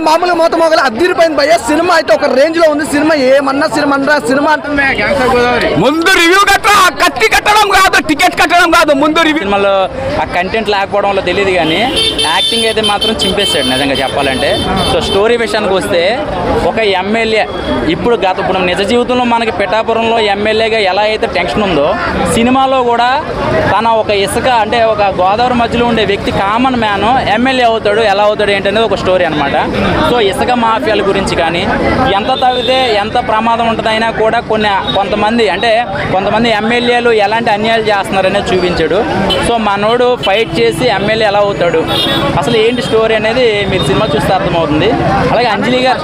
మామూలుగా మూత మొగలు అద్దరిపోయింది భయ్య. సినిమా అయితే ఒక రేంజ్ లో ఉంది. సినిమా ఏమన్నా సినిమా అంటే ముందు రివ్యూ కట్టడం, కత్తి కట్టడం కాదు, టికెట్ కట్టడం కాదు, ముందు రివ్యూ. సినిమాలో ఆ కంటెంట్ లేకపోవడం వల్ల తెలియదు కానీ యాక్టింగ్ అయితే మాత్రం చింపేస్తాడు నిజంగా చెప్పాలంటే. సో స్టోరీ విషయానికి వస్తే ఒక ఎమ్మెల్యే ఇప్పుడు నిజ జీవితంలో మనకి పిఠాపురంలో ఎమ్మెల్యేగా ఎలా అయితే టెన్షన్ ఉందో సినిమాలో కూడా తన ఒక ఇసుక అంటే ఒక గోదావరి మధ్యలో ఉండే వ్యక్తి కామన్ మ్యాన్ ఎమ్మెల్యే అవుతాడు, ఎలా అవుతాడు ఏంటనేది ఒక స్టోరీ అనమాట. సో ఇసుక మాఫియాల గురించి కానీ ఎంత తగ్గితే ఎంత ప్రమాదం ఉంటుందైనా కూడా కొంతమంది ఎమ్మెల్యేలు ఎలాంటి అన్యాయాలు చేస్తున్నారనేది చూపించాడు. సో మనోడు ఫైట్ చేసి ఎమ్మెల్యే ఎలా అవుతాడు, అసలు ఏంటి స్టోరీ అనేది మీరు సినిమా చూస్తే అర్థమవుతుంది. అలాగే అంజలి గారు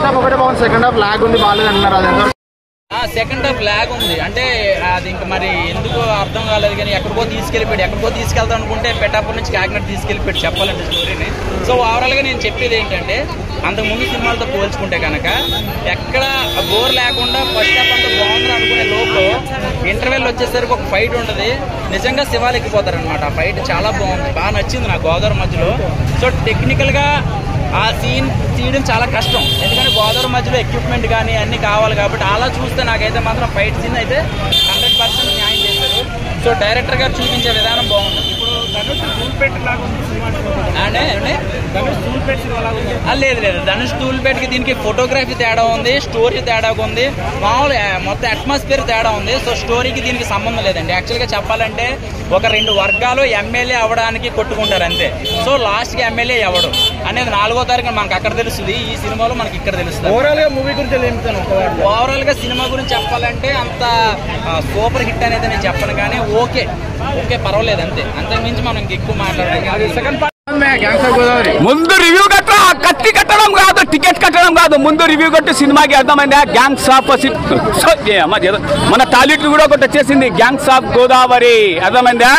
సెకండ్ హాఫ్ లాగ్ ఉంది, బాగాలేదు అంటున్నారు. సెకండ్ హాఫ్ లాగ్ ఉంది అంటే అది ఇంకా మరి ఎందుకు అర్థం కాలేదు కానీ ఎక్కడికో తీసుకెళ్తాం అనుకుంటే పిఠాపురం నుంచి కాకినాడ తీసుకెళ్ళిపోయాడు చెప్పాలంటే స్టోరీని. సో ఓవరాల్గా నేను చెప్పేది ఏంటంటే అంతకుముందు సినిమాలతో పోల్చుకుంటే కనుక ఎక్కడ బోర్ లేకుండా ఫస్ట్ హాఫ్ అంతా బాగుందని అనుకునే లోపల ఇంటర్వెల్ వచ్చేసరికి ఒక ఫైట్ ఉంటుంది, నిజంగా శివాలు ఎక్కిపోతారనమాట. ఆ ఫైట్ చాలా బాగుంది, బాగా నచ్చింది నాకు గోదావరి మధ్యలో. సో టెక్నికల్గా ఆ సీన్ తీయడం చాలా కష్టం, ఎందుకంటే గోదావరి మధ్యలో ఎక్విప్మెంట్ కానీ అన్నీ కావాలి కాబట్టి. అలా చూస్తే నాకైతే మాత్రం ఫైట్ సీన్ అయితే 100% న్యాయం చేశారు. సో డైరెక్టర్ గారు చూపించే విధానం బాగుంది. లేదు ధనుష్ టూల్పేట్కి దీనికి ఫోటోగ్రఫీ తేడా ఉంది, స్టోరీ తేడా ఉంది, మామూలు మొత్తం అట్మాస్ఫియర్ తేడా ఉంది. సో స్టోరీకి దీనికి సంబంధం లేదండి. యాక్చువల్గా చెప్పాలంటే ఒక 2 వర్గాలు ఎమ్మెల్యే అవ్వడానికి కొట్టుకుంటారు అంతే. సో లాస్ట్కి ఎమ్మెల్యే ఎవడు అనేది 4వ తారీఖున మనకు అక్కడ తెలుస్తుంది, ఈ సినిమాలో మనకి ఇక్కడ తెలుస్తుంది. ఓవరాల్ గా సినిమా గురించి చెప్పాలంటే అంత సూపర్ హిట్ అనేది నేను చెప్పను కానీ ఓకే పర్వాలేదు అంతే, అంతకుమించి మనం ఎక్కువ మాట్లాడలేదు. ముందు రివ్యూ కట్టడం, కత్తి కట్టడం కాదు, టికెట్ కట్టడం కాదు, ముందు రివ్యూ కట్టి సినిమాకి అర్థమైందా. గ్యాంగ్స్ ఆఫ్ మన టాలీవుడ్ కూడా ఒకటి వచ్చేసింది, గ్యాంగ్స్ ఆఫ్ గోదావరి. అర్థమైందా?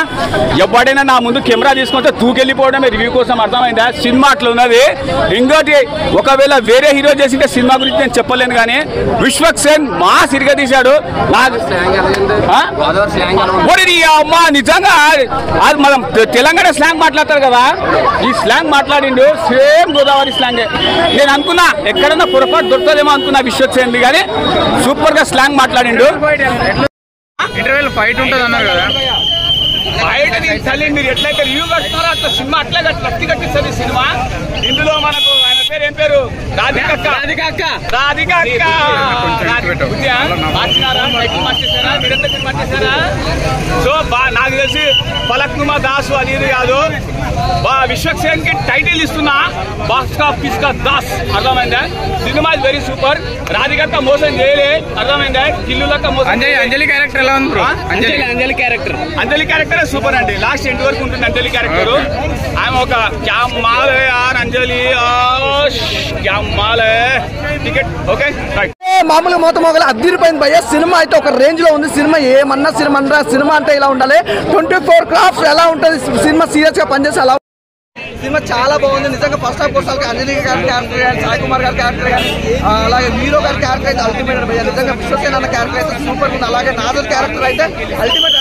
ఎవడైనా నా ముందు కెమెరా తీసుకుంటే తూకెళ్ళిపోవడమే రివ్యూ కోసం. అర్థమైందా? సినిమా అట్లా ఉన్నది. ఇంకోటి ఒకవేళ వేరే హీరో చేసింటే సినిమా గురించి నేను చెప్పలేను కానీ విశ్వక్ సేన్ మా సిరిగా తీశాడు. అమ్మా నిజంగా మనం తెలంగాణ స్లాంగ్ మాట్లాడతారు కదా, ఈ స్లాంగ్ మాట్లాడిండు సేమ్ గోదావరి స్లాంగే. నేను అనుకున్నా ఎక్కడన్నా పొరపాటు దొరుకుతుందేమో అనుకున్నా విశ్వక్ సేన్ కానీ సూపర్ గా స్లాంగ్ మాట్లాడిండు. ఇంటర్వెల్ ఫైట్ ఉంటుంది అన్నారు కదా, ఫైట్ తల్లి మీరు ఎట్లయితే రివ్యూ కట్టున్నారో అట్లా సినిమా అట్లా కత్తి కట్టిస్తుంది సినిమా. ఇందులో మనకు ఆయన పేరు ఏం పేరు, రాధిక సో నాకు తెలిసి ఫలక్నుమా దాసు అనేది కాదు, విశ్వక్ సేన్ కి టైటిల్ ఇస్తున్నా బాక్స్ ఆఫీస్ కా దాస్. అర్థమైందా? Cinema is very super. Radhika మోసం చేయలే, అర్థమైందా? కిల్లులక్క మోసం. అంజలి క్యారెక్టర్ ఎలా ఉంది? అంజలి క్యారెక్టర్ సూపర్ అండి, లాస్ట్ ఎండ్ వరకు ఉంటుంది అంజలి క్యారెక్టర్. ఆమె ఒక క్యామ్ మాలే ఆర్ అంజలి టికెట్ ఓకే. మామూలుగా మూత మొగలు అద్దరిపోయింది భయ్య. సినిమా అయితే ఒక రేంజ్ లో ఉంది. సినిమా ఏమన్నా సినిమా అంటే ఇలా ఉండాలి. 24 క్రాఫ్ట్స్ ఎలా ఉంటుంది సినిమా, సీరియస్ గా పనిచేసి అలా. సినిమా చాలా బాగుంది నిజంగా. ఫస్ట్ హాఫ్ కోసం అంజలి గారి క్యారెక్టర్ కానీ, సాయి కుమార్ గారి క్యారెక్టర్ కానీ, అలాగే హీరో గారి క్యారెక్టర్ అయితే అల్టిమేట్ భయ్య. నిజంగా విశ్వసేన్ అన్న క్యారెక్టర్ అయితే సూపర్ ఉంది. అలాగే నాజర్ క్యారెక్టర్ అయితే అల్టిమేట్.